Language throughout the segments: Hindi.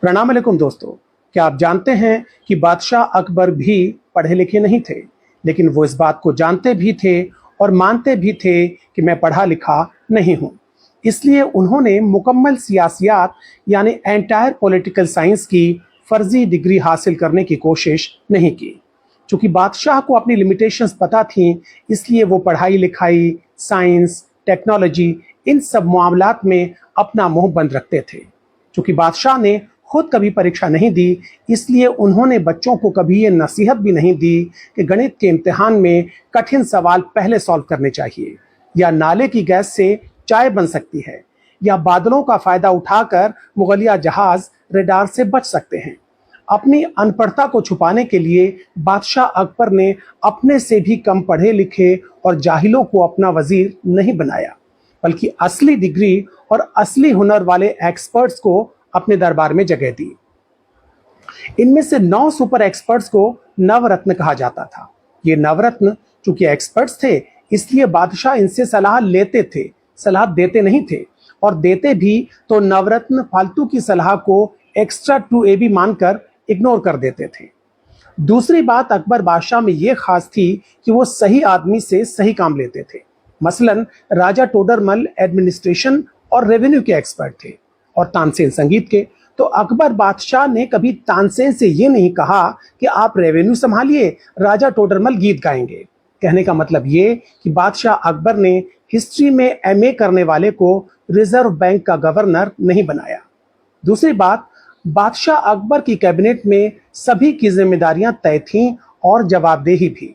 प्रणाम अलैकुम दोस्तों। क्या आप जानते हैं कि बादशाह अकबर भी पढ़े लिखे नहीं थे, लेकिन वो इस बात को जानते भी थे और मानते भी थे कि मैं पढ़ा लिखा नहीं हूं। इसलिए उन्होंने मुकम्मल सियासियात यानी एंटायर पॉलिटिकल साइंस की फर्जी डिग्री हासिल करने की कोशिश नहीं की। चूंकि बादशाह को अपनी लिमिटेशंस पता थी, इसलिए वो पढ़ाई लिखाई, साइंस, टेक्नोलॉजी इन सब मामलात में अपना मुंह बंद रखते थे। चूंकि बादशाह ने खुद कभी परीक्षा नहीं दी, इसलिए उन्होंने बच्चों को कभी ये नसीहत भी नहीं दी कि गणित के इम्तिहान में कठिन सवाल पहले सॉल्व करने चाहिए, या नाले की गैस से चाय बन सकती है, या बादलों का फायदा उठाकर मुगलिया जहाज रेडार से बच सकते हैं। अपनी अनपढ़ता को छुपाने के लिए बादशाह अकबर ने अपने से भी कम पढ़े लिखे और जाहिलों को अपना वजीर नहीं बनाया, बल्कि असली डिग्री और असली हुनर वाले एक्सपर्ट्स को अपने दरबार में जगह दी। इनमें से 9 सुपर एक्सपर्ट्स को नवरत्न कहा जाता था। ये नवरत्न चूंकि एक्सपर्ट्स थे, इसलिए बादशाह इनसे सलाह लेते थे, सलाह देते नहीं थे, और देते भी तो नवरत्न फालतू की सलाह को एक्स्ट्रा टू ए बी मानकर इग्नोर कर देते थे। दूसरी बात अकबर बादशाह में यह खास थी कि वो सही आदमी से सही काम लेते थे। मसलन राजा टोडरमल एडमिनिस्ट्रेशन और रेवेन्यू के एक्सपर्ट थे और तानसेन संगीत के। तो अकबर बादशाह ने कभी तानसेन से ये नहीं कहा कि आप रेवेन्यू संभालिए, राजा टोडरमल गीत गाएंगे। कहने का मतलब ये कि बादशाह अकबर ने हिस्ट्री में एमए करने वाले को रिजर्व बैंक का गवर्नर नहीं बनाया। दूसरी बात, बादशाह अकबर की कैबिनेट में सभी की जिम्मेदारियां तय थीं और जवाबदेही भी।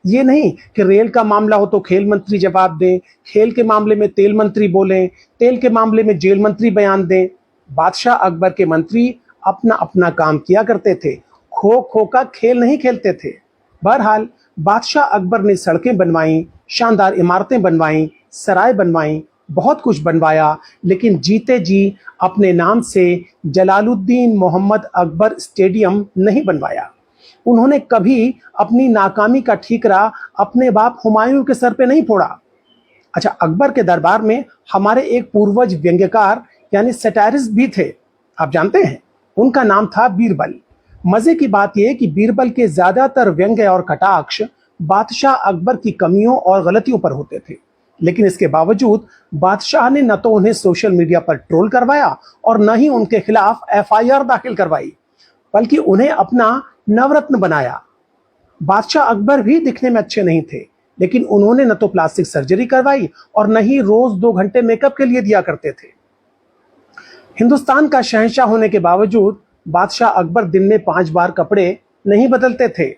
ये नहीं कि रेल का मामला हो तो खेल मंत्री जवाब दें, खेल के मामले में तेल मंत्री बोलें, तेल के मामले में जेल मंत्री बयान दें। बादशाह अकबर के मंत्री अपना अपना काम किया करते थे, खो खो का खेल नहीं खेलते थे। बहरहाल बादशाह अकबर ने सड़कें बनवाई, शानदार इमारतें बनवाई, सराय बनवाई, बहुत कुछ बनवाया, लेकिन जीते जी अपने नाम से जलालुद्दीन मोहम्मद अकबर स्टेडियम नहीं बनवाया। उन्होंने कभी अपनी नाकामी का ठीकरा अपने बाप हुमायूं के सर पे नहीं फोड़ा। अच्छा, अकबर के दरबार में हमारे एक पूर्वज व्यंग्यकार यानी सैटारिस्ट भी थे, आप जानते हैं, उनका नाम था बीरबल। मजे की बात यह कि बीरबल के ज्यादातर व्यंग्य और कटाक्ष बादशाह अकबर की कमियों और गलतियों पर होते थे, लेकिन इसके बावजूद बादशाह ने न तो उन्हें सोशल मीडिया पर ट्रोल करवाया और न ही उनके खिलाफ एफआईआर दाखिल करवाई, बल्कि उन्हें अपना नवरत्न बनाया। बादशाह अकबर भी दिखने में अच्छे नहीं थे, लेकिन उन्होंने न तो प्लास्टिक सर्जरी करवाई और न ही रोज 2 घंटे मेकअप के लिए दिया करते थे। हिंदुस्तान का शहंशाह होने के बावजूद बादशाह अकबर दिन में 5 बार कपड़े नहीं बदलते थे।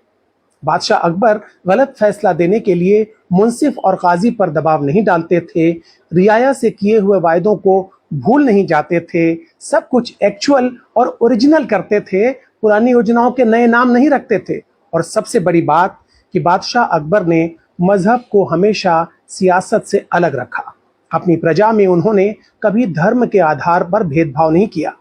बादशाह अकबर गलत फैसला देने के लिए मुंसिफ और काजी पर दबाव नहीं डालते थे, रियाया से किए हुए वायदों को भूल नहीं जाते थे, सब कुछ एक्चुअल और ओरिजिनल करते थे, पुरानी योजनाओं के नए नाम नहीं रखते थे। और सबसे बड़ी बात कि बादशाह अकबर ने मजहब को हमेशा सियासत से अलग रखा। अपनी प्रजा में उन्होंने कभी धर्म के आधार पर भेदभाव नहीं किया।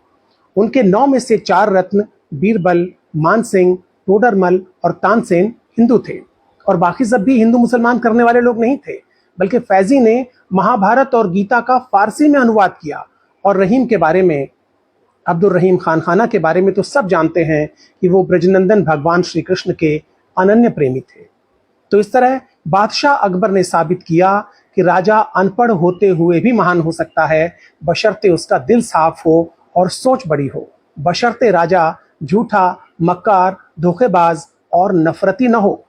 उनके 9 में से 4 रत्न बीरबल, मानसिंह, टोडरमल और तानसेन हिंदू थे, और बाकी सब भी हिंदू मुसलमान करने वाले लोग नहीं थे, बल्कि फैजी ने महाभारत और गीता का फारसी में अनुवाद किया। और रहीम के बारे में, अब्दुल रहीम खान खाना के बारे में तो सब जानते हैं कि वो ब्रजनंदन भगवान श्री कृष्ण के अनन्य प्रेमी थे। तो इस तरह बादशाह अकबर ने साबित किया कि राजा अनपढ़ होते हुए भी महान हो सकता है, बशर्ते उसका दिल साफ हो और सोच बड़ी हो, बशर्ते राजा झूठा, मक्कार, धोखेबाज और नफरती न हो।